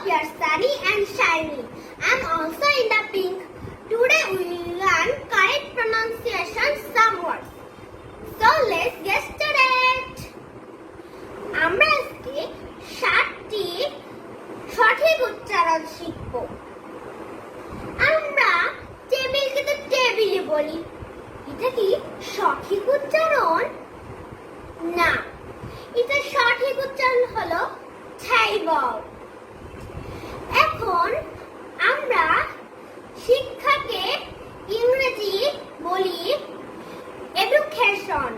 we are sunny and shiny. I'm also in the pink. Today we will learn correct pronunciation some words. So let's get started. আমরা আজকে 7টি সঠিক উচ্চারণ শিখব। আমরা টেবিলকে তো টেবিলে বলি। এটা কি সঠিক উচ্চারণ? না, এটা সঠিক উচ্চারণ হলো table। এখন আমরা শিক্ষাকে ইংরেজি বলি এডুকেশন।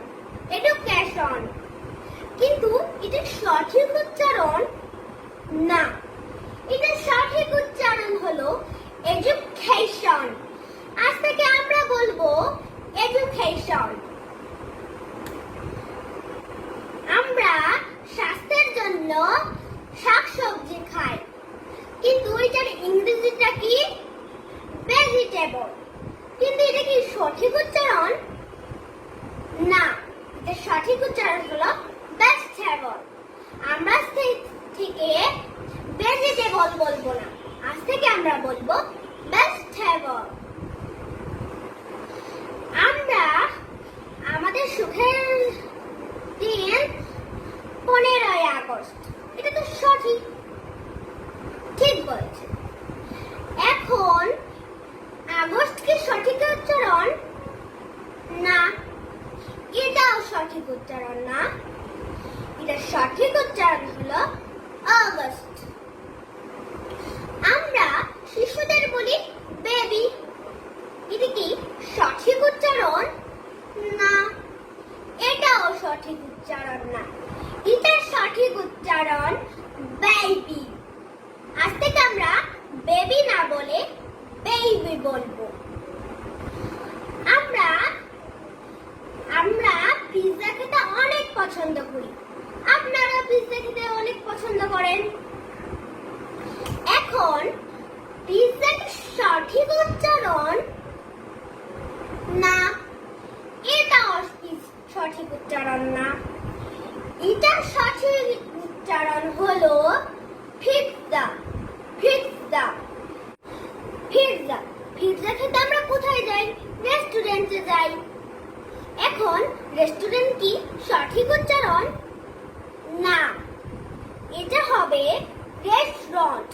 কিন্তু এটা সঠিক উচ্চারণ না, এটা সঠিক উচ্চারণ হলো এডুকেশন। আজ থেকে আমরা বলবো এডুকেশন। আমরা স্বাস্থ্যের জন্য শাকসবজি খাই, কিন্তু এটার ইংরেজিটা কি? ভেজিটেবল। কিন্তু এটা কি সঠিক উচ্চারণ? না, এটা সঠিক উচ্চারণ হলো ভেজিটেবল। আমরা থেকে ভেজিটেবল বলবো না, আজ থেকে আমরা বলবো ভেজিটেবল। আমরা আমাদের সুখের দিন 15ই আগস্ট, এটা তো সঠিক, ঠিক বলেছে। এখন আগস্ট কি সঠিক উচ্চারণ? না, এটাও সঠিক উচ্চারণ না, এটা সঠিক উচ্চারণ হলো আগস্ট। আমরা শিশুদের বলি বেবি, এটা কি সঠিক উচ্চারণ? না, এটাও সঠিক উচ্চারণ না, এটার সঠিক উচ্চারণ বেবি। আজ থেকে আমরা বেবি না বলে বেবি বলবো। আমরা পিৎজা খেতে অনেক পছন্দ করি। আপনারা পিৎজা খেতে অনেক পছন্দ করেন। এখন পিৎজা কি সঠিক উচ্চারণ? না, এটাও সঠিক উচ্চারণ না, এটার সঠিক উচ্চারণ হলো পিৎজা। পিৎজা খেতে আমরা কোথায় যাই? রেস্টুরেন্টে যাই। এখন রেস্টুরেন্ট কি সঠিক উচ্চারণ? না, এটা হবে রেস্টুরেন্ট।